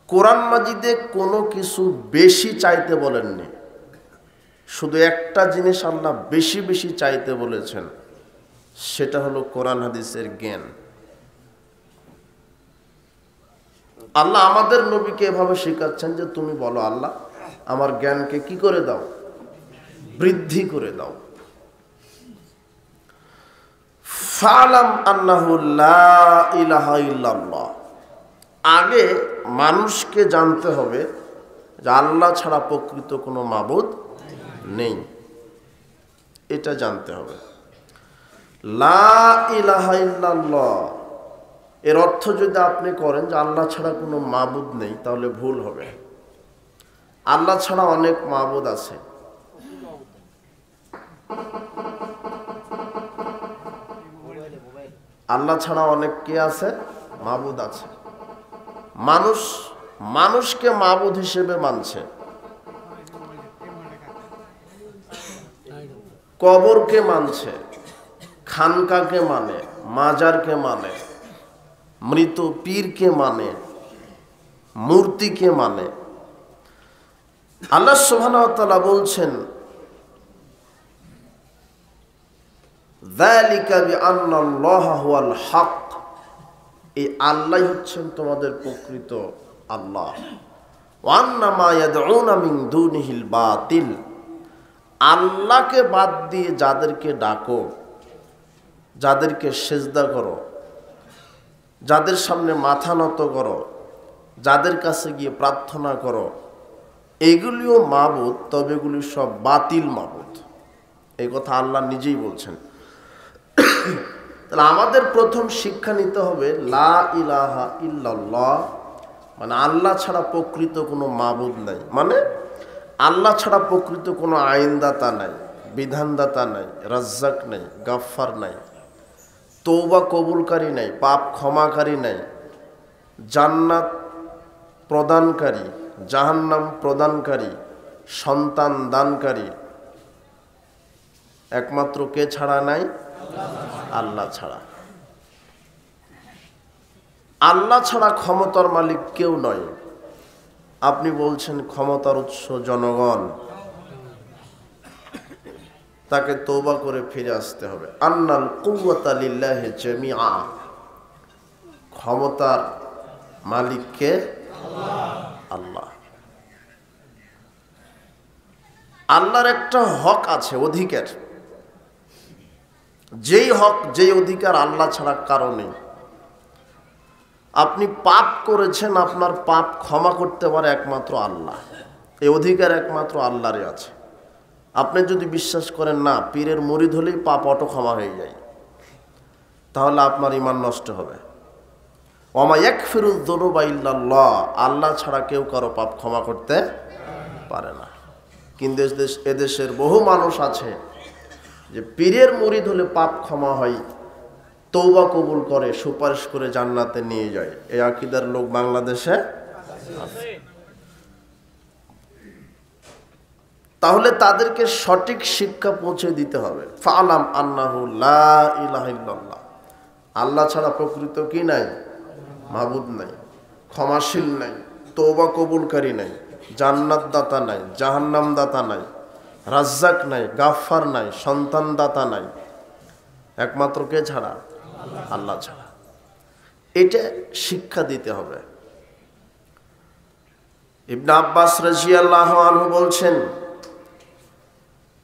কোরআন মাজিদে কোনো কিছু বেশি চাইতে বলেননি, শুধু একটা জিনিস আল্লাহ বেশি বেশি চাইতে বলেছেন, সেটা হলো কোরআন হাদিসের জ্ঞান। আল্লাহ আমাদের নবীকে এভাবে শেখাচ্ছেন যে তুমি বলো আল্লাহ আমার জ্ঞানকে কি করে দাও, বৃদ্ধি করে দাও। ফালাম আন্নাহু লা ইলাহা ইল্লাল্লাহ, আগে মানুষকে জানতে হবে যে আল্লাহ ছাড়া প্রকৃত কোনো মাবুদ নেই, এটা জানতে হবে। লা ইলাহা ইল্লাল্লাহ এর অর্থ যদি আপনি করেন যে আল্লাহ ছাড়া কোনো মাবুদ নেই, তাহলে ভুল হবে। আল্লাহ ছাড়া অনেক মাবুদ আছে। আল্লাহ ছাড়া অনেক কে আছে, মাবুদ আছে। মানুষ মানুষকে মাবুদ হিসেবে মানছে, কবরকে মানছে, খানকাকে মানে, মাজারকে মানে, মৃত পীরকে মানে, মূর্তিকে মানে। আল্লাহ সুবহানাহু ওয়া তাআলা বলছেন যালিকা বিআন্নাল্লাহা হুয়াল হক, এই আল্লাহ হচ্ছেন তোমাদের প্রকৃত আল্লাহ। ওয়া আন্না মা ইয়াদউনা মিন দুনিহিল বাতিল, আল্লাহকে বাদ দিয়ে যাদেরকে ডাকো, যাদেরকে সেজদা করো, যাদের সামনে মাথা নত করো, যাদের কাছে গিয়ে প্রার্থনা করো, এগুলিও মাবুদ, তবে এগুলি সব বাতিল মাবুদ। এই কথা আল্লাহ নিজেই বলছেন। তাহলে আমাদের প্রথম শিক্ষা নিতে হবে লা ইলাহা ইল্লাল্লাহ, মানে আল্লাহ ছাড়া প্রকৃত কোনো মাবুদ নাই, মানে আল্লাহ ছাড়া প্রকৃত কোনো আইনদাতা নাই, বিধানদাতা নাই, রাজ্জাক নাই, গাফফার নাই, তওবা কবুলকারী নাই, পাপ ক্ষমাকারী নাই, জান্নাত প্রদানকারী, জাহান্নাম প্রদানকারী, সন্তান দানকারী একমাত্র কে ছাড়া নাই, আল্লাহ ছাড়া। আল্লাহ ছাড়া ক্ষমতার মালিক কেউ নয়। আপনি বলছেন ক্ষমতার উৎস জনগণ, তাকে তওবা করে ফিরে আসতে হবে। আন্নাল কুওয়াতা লিল্লাহি জামিআ, ক্ষমতার মালিক কে, আল্লাহ। আল্লাহর একটা হক আছে, অধিকার, যেই হক যেই অধিকার আল্লাহ ছাড়া কারো নেই। আপনি পাপ করেছেন, আপনার পাপ ক্ষমা করতে পারে একমাত্র আল্লাহ, এই অধিকার একমাত্র আল্লাহরই আছে। আপনি যদি বিশ্বাস করেন না পীরের মুরিদ হলেই পাপ অটো ক্ষমা হয়ে যায়, তাহলে আপনার ঈমান নষ্ট হবে। ওমা ইয়াগফিরুয যুনুবা ইল্লাল্লাহ, আল্লাহ ছাড়া কেউ কারো পাপ ক্ষমা করতে পারে না। কিন্তু এদেশের বহু মানুষ আছে যে পীরের মুরিদ হলে পাপ ক্ষমা হয়, তওবা কবুল করে, সুপারিশ করে জান্নাতে নিয়ে যায়। এই আকীদার লোক বাংলাদেশে আছে। তাহলে তাদেরকে সঠিক শিক্ষা পৌঁছে দিতে হবে। ফালাম আন্নাহু লা ইলাহা ইল্লাল্লাহ, আল্লাহ ছাড়া প্রকৃত কি নাই, মাবুদ নাই, ক্ষমাশীল নাই, তওবা কবুলকারী নাই, জান্নাত দাতা নাই, জাহান্নাম দাতা নাই, রাজ্জাক নাই, গাফফার নাই, সন্তান দাতা নাই, একমাত্র কে ছাড়া, আল্লাহ ছাড়া। এটা শিক্ষা দিতে হবে। ইবনে আব্বাস রাদিয়াল্লাহু আনহু বলছেন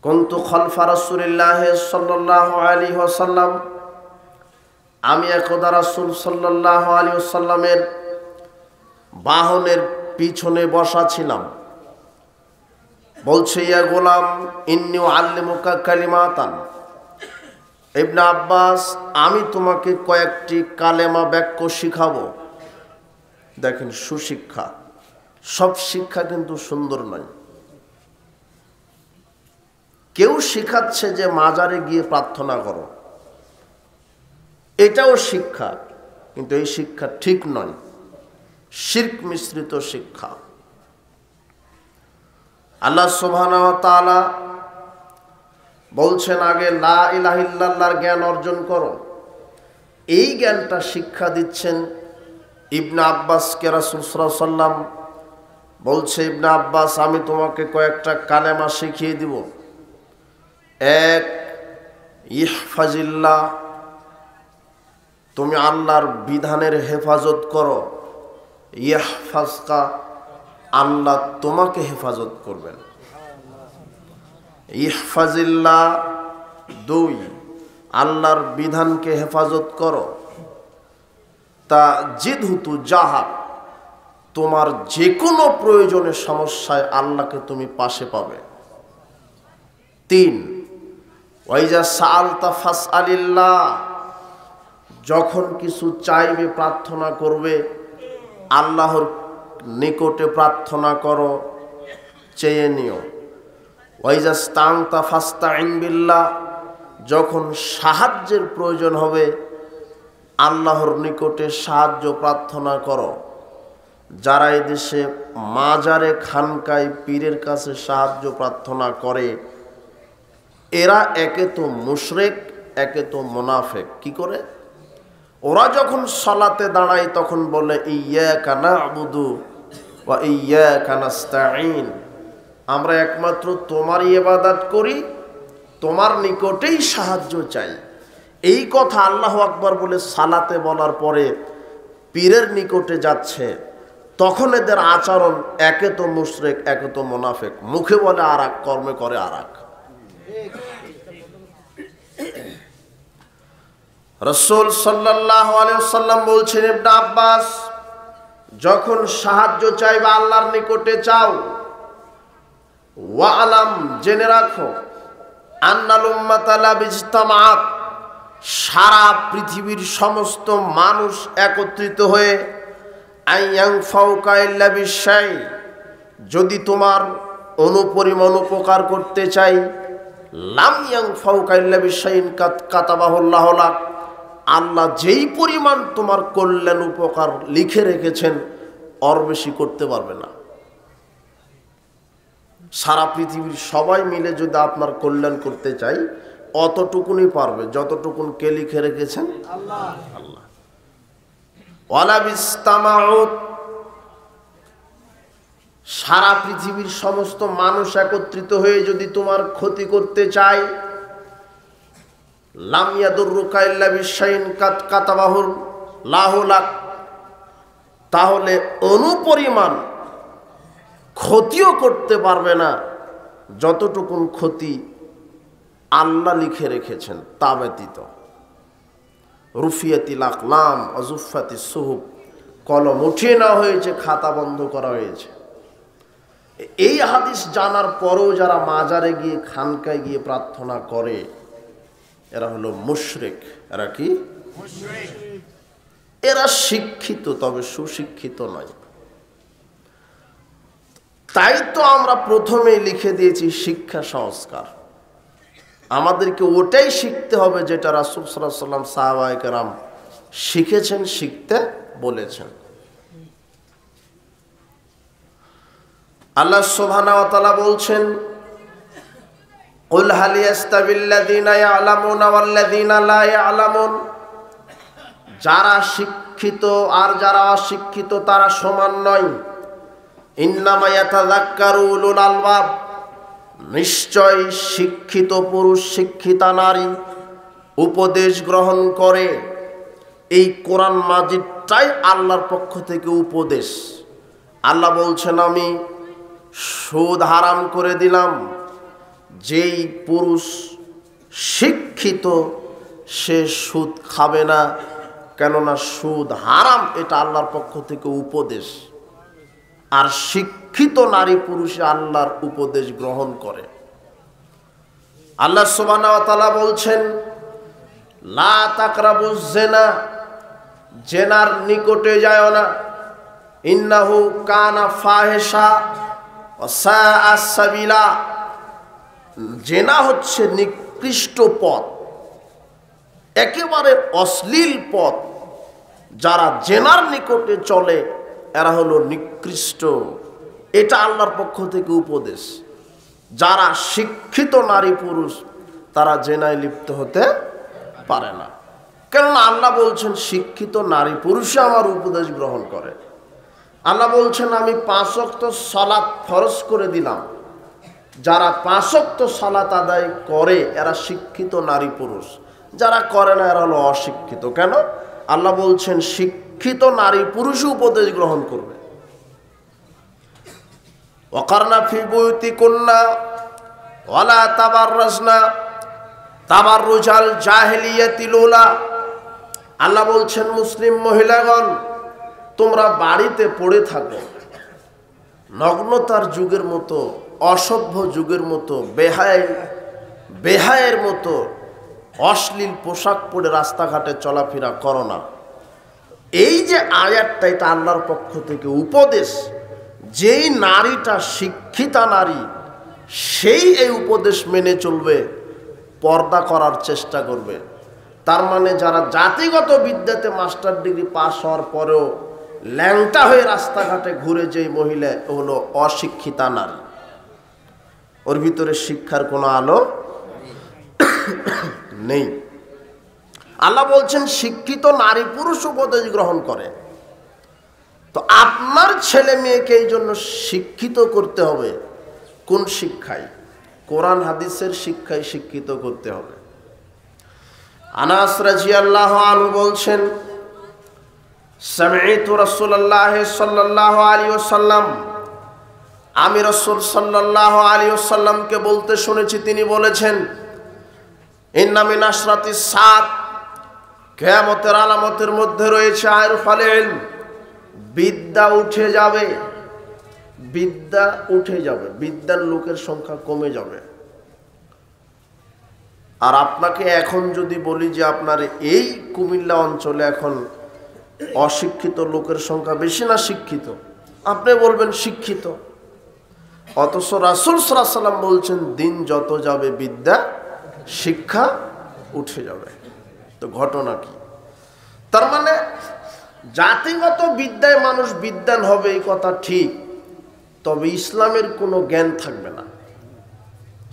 কুনতু খালফা রাসূলিল্লাহ সাল্লাল্লাহু আলাইহি ওয়াসাল্লাম, আমি একদা রাসূল সাল্লাল্লাহু আলাইহি ওয়াসাল্লামের বাহনের পিছনে বসা ছিলাম। বলছে ইয়া গোলাম ইন্নী উআল্লিমুকা কালিমাতান, ইবনে আব্বাস আমি তোমাকে কয়েকটি কালেমা বাক্য শিখাবো। দেখেন সুশিক্ষা, সব শিক্ষা কিন্তু সুন্দর নয়। কেউ শিখাচ্ছে যে মাজারে গিয়ে প্রার্থনা করো, এটাও শিক্ষা, কিন্তু এই শিক্ষা ঠিক নয়, শিরক মিশ্রিত শিক্ষা। আল্লাহ সুবহানাহু ওয়া তাআলা বলছেন আগে লা ইলাহা ইল্লাল্লাহর জ্ঞান অর্জন করো। এই জ্ঞানটা শিক্ষা দিচ্ছেন ইবনে আব্বাসকে রাসূল সাল্লাল্লাহু আলাইহি সাল্লাম বলছে, ইবনে আব্বাস, আমি তোমাকে কয়েকটা কালেমা শিখিয়ে দিব। এক, ইহফাজিল্লাহ, তুমি আল্লাহর বিধানের হেফাজত করো। ইহফাজকা, আল্লাহ তোমাকে হেফাজত করবেন। ইহফাজিল্লাহ। দুই, আল্লাহর বিধানকে হেফাজত করো। তা জিদহুতু জাহা, তোমার যে কোনো প্রয়োজনের সমস্যায় আল্লাহকে তুমি পাশে পাবে। তিন, ওয়াইজা সাআলতা ফাসআলিল্লাহ, যখন কিছু চাইবে, প্রার্থনা করবে, আল্লাহর নিকটে প্রার্থনা করো, চেয়ে নিও। ওয়াইজা স্তানতা ফাস্তাইন বিল্লাহ, যখন সাহায্যের প্রয়োজন হবে আল্লাহর নিকটে সাহায্য প্রার্থনা করো। যারা এই দেশে মাজারে, খানকায়, পীরের কাছে সাহায্য প্রার্থনা করে, এরা একে তো মুশরিক, একে তো মুনাফিক। কি করে? ওরা যখন সালাতে দাঁড়ায় তখন বলে ইয়্যাকা না'বুদু ওয়া ইয়্যাকা নাস্তাঈন, আমরা একমাত্র তোমারই ইবাদত করি, তোমার নিকটেই সাহায্য চাই। এই কথা আল্লাহু আকবার বলে সালাতে বলার পরে পীরের নিকটে যাচ্ছে, তখন এদের আচরণ একে তো মুশরিক, একে তো মুনাফিক। মুখে বলে আর এক, কর্মে করে আর এক। রাসূল সাল্লাল্লাহু আলাইহি ওয়াসাল্লাম বলছেন, ইবনে আব্বাস, যখন সাহায্য চাইবে আল্লাহর নিকটে চাও। ওয়ালাম, জেনে রাখো, আন্নাল উম্মাতা লা বিজতামাআত, সারা পৃথিবীর সমস্ত মানুষ একত্রিত হয়ে আইয়ানফাউকা ইল্লা বিশাই, যদি তোমার অনুপরিমাণ উপকার করতে চাই, লাম ইয়ানফাউকা ইল্লা বিশাইন কাদ কাতাবাহুল্লাহু লাক, আল্লাহ যেই পরিমাণ তোমার কল্যাণ উপকার লিখে রেখেছেন ওর বেশি করতে পারবে না। সারা পৃথিবীর সবাই মিলে যদি আপনার কল্যাণ করতে চাই, অতটুকুনই পারবে যতটুকুন কে লিখে রেখেছেন? আল্লাহ। আল্লাহ। ওয়ালা বিস্তামাউত, সারা পৃথিবীর সমস্ত মানুষ একত্রিত হয়ে যদি তোমার ক্ষতি করতে চায়, লাম ইয়াদুররুকা ইল্লা বিশাইন কাদ কাতাবাহুল্লাহু লাক, তাহলে অনুপরিমাণ ক্ষতিও করতে পারবে না যতটুকুন ক্ষতি আল্লাহ লিখে রেখেছেন তা ব্যতীত। রুফিয়াতিল আকলাম অজুফাতিস সুহুব, কলম উঠিয়ে নেওয়া হয়েছে, খাতা বন্ধ করা হয়েছে। এই হাদিস জানার পরেও যারা মাজারে গিয়ে, খানকায় গিয়ে প্রার্থনা করে, এরা হলো মুশরিক। এরা কি? মুশরিক। এরা শিক্ষিত, তবে সুশিক্ষিত নয়। তাই তো আমরা প্রথমেই লিখে দিয়েছি শিক্ষা সংস্কার। আমাদেরকে ওটাই শিখতে হবে যেটা রাসূল সাল্লাল্লাহু আলাইহি ওয়াসাল্লাম, সাহাবায়ে কেরাম শিখেছেন, শিখতে বলেছেন। আল্লাহ সুবহানাহু ওয়া তাআলা বলছেন, কুল হাল ইয়াস্তাবিল্লাযীনা ইয়ালামুনা ওয়াল্লাযীনা লা ইয়ালামুন, যারা শিক্ষিত আর যারা অশিক্ষিত তারা সমান নয়। ইন্নামা ইয়াতাযাক্কারু উলুল আলবাব, নিশ্চয় শিক্ষিত পুরুষ, শিক্ষিতা নারী উপদেশ গ্রহণ করে। এই কোরআন মাজিদটাই আল্লাহর পক্ষ থেকে উপদেশ। আল্লাহ বলছেন, আমি সুদ হারাম করে দিলাম। যেই পুরুষ শিক্ষিত সে সুদ খাবে না, কেননা সুদ হারাম, এটা আল্লাহর পক্ষ থেকে উপদেশ। আর শিক্ষিত নারী পুরুষে আল্লাহর উপদেশ গ্রহণ করে। আল্লাহ সুবহানাহু ওয়া তাআলা বলছেন, লা তাকরাবুজ জিনা, জেনার নিকটে যায় না। ইন্নাহু কানা ফাহিশা ওয়া সাআ সাবিলা, জেনা হচ্ছে নিকৃষ্ট পথ, একেবারে অশ্লীল পথ। যারা জেনার নিকটে চলে এরা হলো নিকৃষ্ট। এটা আল্লাহর পক্ষ থেকে উপদেশ। যারা শিক্ষিত নারী পুরুষ তারা জেনায় লিপ্ত হতে পারে না। কেননা আল্লাহ বলছেন শিক্ষিত নারী পুরুষে আমার উপদেশ গ্রহণ করে। আল্লাহ বলছেন আমি 5 ওয়াক্ত সালাত ফরজ করে দিলাম, যারা 5 ওয়াক্ত সালাত আদায় করে এরা শিক্ষিত নারী পুরুষ, যারা করে না এরা হলো অশিক্ষিত। কেন? আল্লাহ বলছেন শিক্ষিত নারী পুরুষ উপদেশ গ্রহণ করবে। ওয়াকারনা ফি বুয়ুতিকুন্না ওয়ালা তাবাররাজনা তাবাররুজাল জাহিলিয়াতিল উলা। আল্লাহ বলছেন মুসলিম মহিলাগণ তোমরা বাড়িতে পড়ে থাকো নগ্নতার যুগের মতো, অসভ্য যুগের মতো, বেহায়ের মতো অশ্লীল পোশাক পরে রাস্তাঘাটে চলাফেরা করো না। এই যে আয়াতটা, এটা আল্লাহর পক্ষ থেকে উপদেশ। যেই নারীটা শিক্ষিতা নারী সেই এই উপদেশ মেনে চলবে, পর্দা করার চেষ্টা করবে। তার মানে যারা জাতিগত বিদ্যাতে মাস্টার ডিগ্রি পাস হওয়ার পরেও ল্যাংটা হয়ে রাস্তাঘাটে ঘুরে যেই মহিলা হলো অশিক্ষিতা নারী, ওর ভিতরে শিক্ষার কোনো আলো নেই। আল্লাহ বলছেন শিক্ষিত নারী পুরুষ উপদেশ গ্রহণ করে। তো আপনার ছেলে মেয়েকে এই জন্য শিক্ষিত করতে হবে। কোন শিক্ষায়? কোরআন হাদিসের শিক্ষায় শিক্ষিত করতে হবে। আনাস রাদিয়াল্লাহু আনহু বলছেন সামি'তু রাসূলুল্লাহ সাল্লাল্লাহু আলাইহি ওয়াসাল্লাম, আমি রাসূল সাল্লাল্লাহু আলাইহি ওয়াসাল্লামকে বলতে শুনেছি, তিনি বলেছেন ইন্না মিন আশরাতিস সাআত, কিয়ামতের আলামতের মধ্যে রয়েছে আরফাল ইলম, বিদ্যা উঠে যাবে। বিদ্যা উঠে যাবে, বিদ্যার লোকের সংখ্যা কমে যাবে। আর আপনাকে এখন যদি বলি যে আপনার এই কুমিল্লা অঞ্চলে এখন অশিক্ষিত লোকের সংখ্যা বেশি না শিক্ষিত, আপনি বলবেন শিক্ষিত। অথচ রাসূল সাল্লাল্লাহু আলাইহি ওয়াসাল্লাম বলছেন দিন যত যাবে বিদ্যা শিক্ষা উঠে যাবে। তো ঘটনা কি? তার মানে জাতিগত বিদ্যায় মানুষ বিদ্বান হবে এই কথা ঠিক, তবে ইসলামের কোনো জ্ঞান থাকবে না।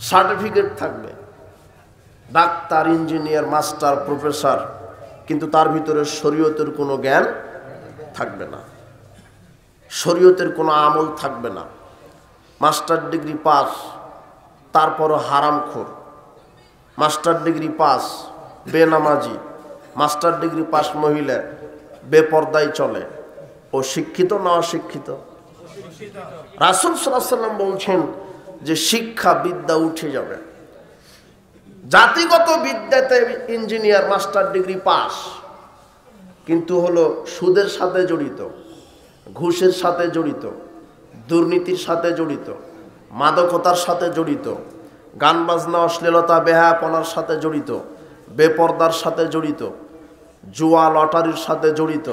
সার্টিফিকেট থাকবে, ডাক্তার, ইঞ্জিনিয়ার, মাস্টার, প্রফেসর, কিন্তু তার ভিতরে শরীয়তের কোনো জ্ঞান থাকবে না, শরীয়তের কোনো আমল থাকবে না। মাস্টার ডিগ্রি পাস, তারপরও হারামখোর। মাস্টার ডিগ্রি পাস বেনামাজি, মাস্টার ডিগ্রি পাস মহিলা বেপর্দায় চলে, ও শিক্ষিত না অশিক্ষিত? রাসূল সাল্লাল্লাহু আলাইহি ওয়াসাল্লাম বলছেন যে শিক্ষা বিদ্যা উঠে যাবে। জাতিগত বিদ্যাতে ইঞ্জিনিয়ার, মাস্টার ডিগ্রি পাস, কিন্তু হলো সুদের সাথে জড়িত, ঘুষের সাথে জড়িত, দুর্নীতির সাথে জড়িত, মাদকতার সাথে জড়িত, গান বাজনা, অশ্লীলতা, বেহায়াপনার সাথে জড়িত, বেপর্দার সাথে জড়িত, জুয়া লটারির সাথে জড়িত,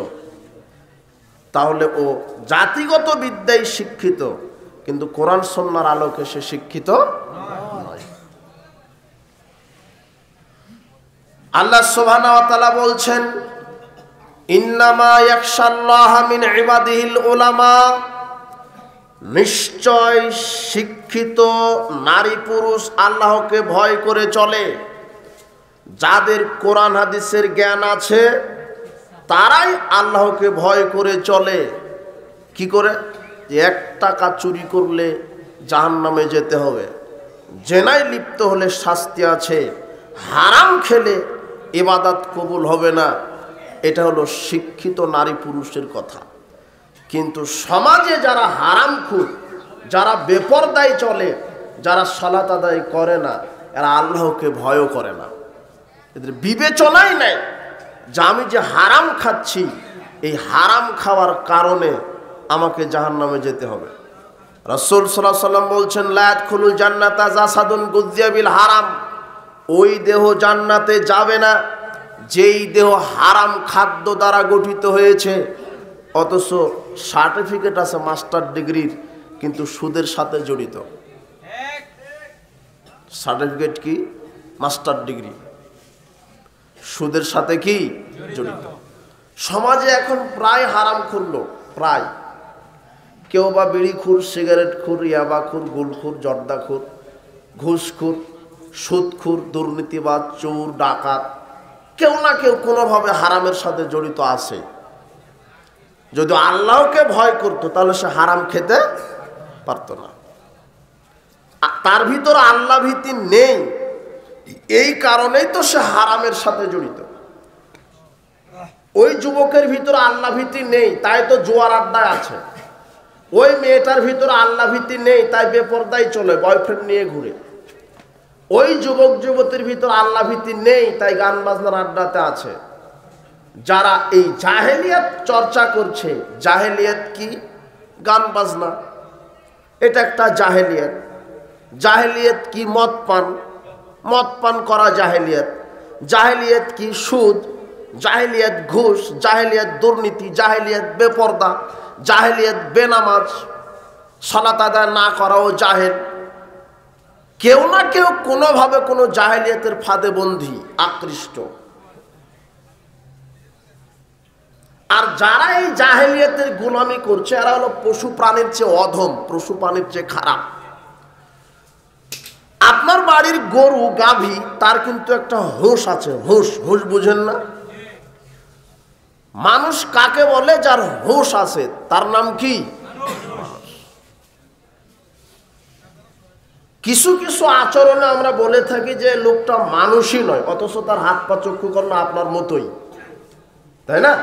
তাহলে ও জাতিগত বিদ্যায় শিক্ষিত, কিন্তু কোরআন সুন্নাহর আলোকে সে শিক্ষিত নয়। আল্লাহ সুবহানাহু ওয়া তাআলা বলছেন ইন্নামা ইয়াখশাল্লাহা মিন ইবাদিহিল উলামা, নিশ্চয় শিক্ষিত নারী পুরুষ আল্লাহকে ভয় করে চলে, যাদের কোরআন হাদিসের জ্ঞান আছে তারাই আল্লাহকে ভয় করে চলে। কি করে? যে 1 টাকা চুরি করলে জাহান্নামে যেতে হবে, জেনায় লিপ্ত হলে শাস্তি আছে, হারাম খেলে ইবাদত কবুল হবে না। এটা হলো শিক্ষিত নারী পুরুষের কথা। কিন্তু সমাজে যারা হারামখোর, যারা বেপরদায় চলে, যারা সালাত আদায় করে না, এরা আল্লাহকে ভয়ও করে না। এদের বিবেচনাই নাই যে আমি যে হারাম খাচ্ছি, এই হারাম খাওয়ার কারণে আমাকে জাহান্নামে যেতে হবে। রাসূল সাল্লাল্লাহু আলাইহি ওয়াসাল্লাম বলছেন লা ইয়াদখুলুল জান্নাতা জাসাদুন গুযযিয়া বিল হারাম, ওই দেহ জান্নাতে যাবে না যেই দেহ হারাম খাদ্য দ্বারা গঠিত হয়েছে, অথচ সার্টিফিকেট আছে মাস্টার ডিগ্রির, কিন্তু সুদের সাথে জড়িত। সার্টিফিকেট কি? মাস্টার ডিগ্রি, সুদের সাথে কি জড়িত। সমাজে এখন প্রায় হারামখোর লোক, প্রায়। কেউ বা বিড়িখোর, সিগারেটখোর, ইয়াবাখোর, গুলখোর, জর্দাখোর, ঘুষখোর, সুদখোর, দুর্নীতিবাজ, চোর, ডাকাত, কেউ না কেউ কোনোভাবে হারামের সাথে জড়িত আছে। যদি আল্লাহকে ভয় করত তাহলে সে হারাম খেতে পারত না। তার ভিতর আল্লাহ ভীতি নেই, এই কারণেই তো সে হারামের সাথে জড়িত। ওই যুবকের ভিতর আল্লাহ ভীতি নেই, তাই তো জুয়ার আড্ডায় আছে। ওই মেয়েটার ভিতর আল্লাহ ভীতি নেই, তাই বেপরদায় চলে, বয়ফ্রেন্ড নিয়ে ঘুরে। ওই যুবক যুবতীর ভিতর আল্লাহ ভীতি নেই, তাই গান বাজনার আড্ডাতে আছে। যারা এই জাহেলিয়াত চর্চা করছে, জাহেলিয়াত কি? গান বাজনা, এটা একটা জাহেলিয়াত। জাহেলিয়াত কি? মদ পান, মদ পান করা জাহেলিয়াত। জাহেলিয়াত কি? সুদ, জাহেলিয়াত ঘুষ, জাহেলিয়াত দুর্নীতি, জাহেলিয়াত বেপর্দা, জাহেলিয়াত বেনামাজ, সালাত আদায় না করাও জাহেল। কেউ না কেউ কোনোভাবে কোনো জাহেলিয়াতের ফাঁদে বন্দী, আকৃষ্ট। আর যারা এই জাহেলিয়াতের গোলামি করছে এরা হলো পশু প্রাণীর চেয়ে অধম, পশু প্রাণীর চেয়ে খারাপ। আপনার বাড়ির গরু গাভী, তার কিন্তু একটা হুঁশ আছে। হুঁশ, হুঁশ বুঝেন না? মানুষ কাকে বলে? যার হুঁশ আছে, তার নাম কি? কিছু কিছু আচরণে আমরা বলে থাকি যে লোকটা মানুষই নয়, অথচ তার হাত পা চক্ষু কর্ণ আপনার মতোই, তাই না?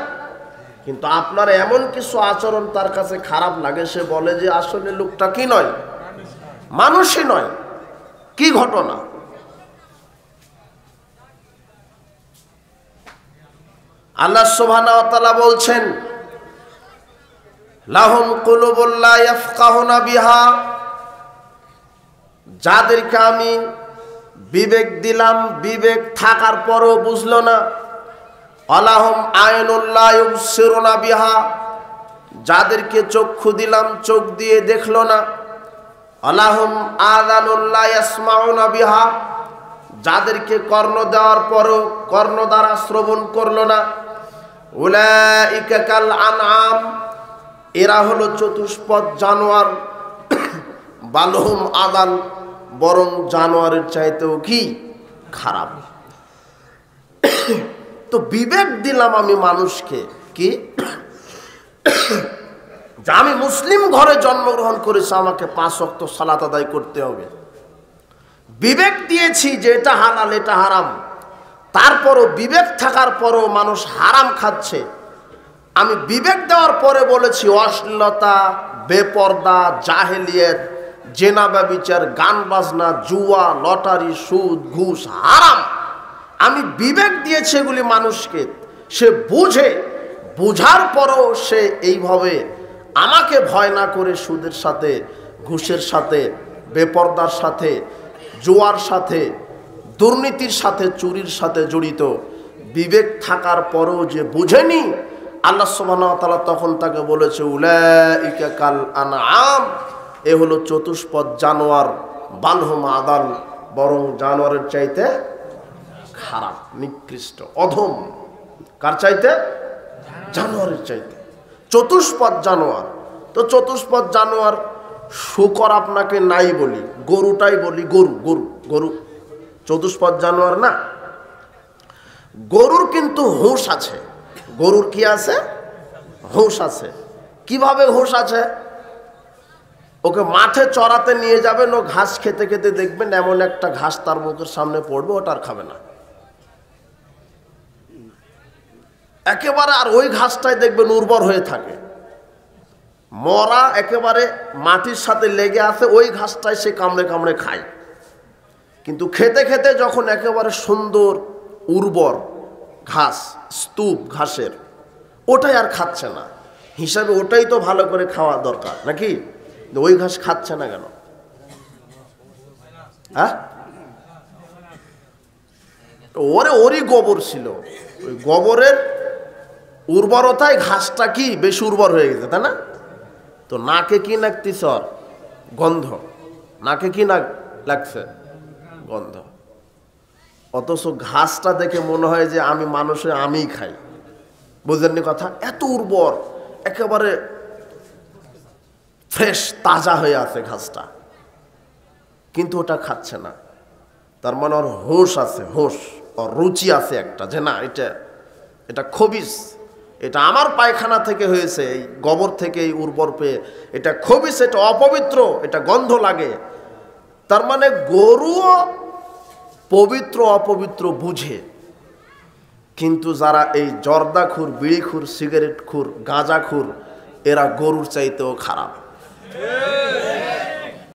কিন্তু আপনার এমন কিছু আচরণ তার কাছে খারাপ লাগে, সে বলে যে আসলে লোকটা কি নয়? মানুষই নয়। কি ঘটনা? আল্লাহ সুবহানাহু ওয়া তাআলা বলছেন, লাহুম কুলুবুল লা ইয়াফকাহুনা বিহা, যাদেরকে আমি বিবেক দিলাম, বিবেক থাকার পরও বুঝলো না। আলাহুম আয়নুল লা ইউবসিরুনা বিহা, যাদেরকে চক্ষু দিলাম, চোখ দিয়ে দেখলো না। আলাহুম আযানুল লা ইয়াসমাউনা বিহা, যাদেরকে কর্ণ দেওয়ার পরও কর্ণ দ্বারা শ্রবণ করলো না। উলাইকা কাল আনআম, এরা হলো চতুষ্পদ জানোয়ার। বালহুম আদাল, বরং জানোয়ারের চাইতেও কি খারাপ। তো বিবেক দিলাম আমি মানুষকে, কি যে আমি মুসলিম ঘরে জন্মগ্রহণ করেছি, আমাকে 5 ওয়াক্ত সালাত আদায় করতে হবে। বিবেক দিয়েছি যে এটা হালাল এটা হারাম, তারপরও বিবেক থাকার পরও মানুষ হারাম খাচ্ছে। আমি বিবেক দেওয়ার পরে বলেছি অশ্লীলতা, বেপর্দা, জাহেলিয়াত, জেনা ব্যভিচার, গান বাজনা, জুয়া, লটারি, সুদ, ঘুষ হারাম। আমি বিবেক দিয়েছি এগুলি মানুষকে, সে বুঝে, বুঝার পরও সে এইভাবে আমাকে ভয় না করে সুদের সাথে, ঘুষের সাথে, বেপর্দার সাথে, জুয়ার সাথে, দুর্নীতির সাথে, চুরির সাথে জড়িত। বিবেক থাকার পরও যে বুঝেনি, আল্লাহ সুবহানাহু ওয়া তাআলা তখন তাকে বলেছে উলাইকা কাল আনআম, এ হলো চতুষ্পদ জানোয়ার। বালহুম আদাল, বরং জানোয়ারের চাইতে খারাপ, নিকৃষ্ট, অধম। কার চাইতে? জানোয়ারের চাইতে। চতুষ্পদ জানোয়ার। তো চতুষ্পদ জানোয়ার, শূকর আপনাকে নাই বলি, গরুটাই বলি, গরু গরু গরু চতুষ্পদ জানোয়ার না। গরুর কিন্তু হুঁশ আছে। গরুর কি আছে? হুঁশ আছে। কিভাবে হুঁশ আছে? ওকে মাঠে চড়াতে নিয়ে যাবেন, ও ঘাস খেতে খেতে দেখবেন এমন একটা ঘাস তার মুখের সামনে পড়বে, ওটা আর খাবে না একেবারে। আর ওই ঘাসটাই দেখবেন উর্বর হয়ে থাকে, মরা একেবারে মাটির সাথে লেগে আছে, ওই ঘাসটাই সে কামড়ে কামড়ে খায়। কিন্তু খেতে খেতে যখন একেবারে সুন্দর উর্বর ঘাস, স্তূপ ঘাসের, ওটাই আর খাচ্ছে না। হিসাবে ওটাই তো ভালো করে খাওয়া দরকার নাকি? ওই ঘাস খাচ্ছে না কেন? হ্যাঁ, ওরই গোবর ছিল, ওই গোবরের উর্বরতায় ঘাসটা কি বেশি উর্বর হয়ে গেছে, তাই না? তো নাকে কি লাগতিস? গন্ধ। নাকে কি লাগছে? গন্ধ। অথচ ঘাসটা দেখে মনে হয় যে আমি মানুষে আমিই খাই। বুঝলেননি কথা? এত উর্বর, একেবারে ফ্রেশ, তাজা হয়ে আছে ঘাসটা, কিন্তু ওটা খাচ্ছে না। তার মানে ওর হুঁশ আছে, হুঁশ। ওর রুচি আছে একটা, যে না এটা খবিস, এটা আমার পায়খানা থেকে হয়েছে, এই গোবর থেকে এই উর্বর পেয়ে, এটা খবিস, এটা অপবিত্র, এটা গন্ধ লাগে। তার মানে গরুও পবিত্র অপবিত্র বুঝে। কিন্তু যারা এই জর্দাখুর, বিড়িখুর, সিগারেটখুর, গাঁজাখুর, এরা গরুর চাইতেও খারাপ।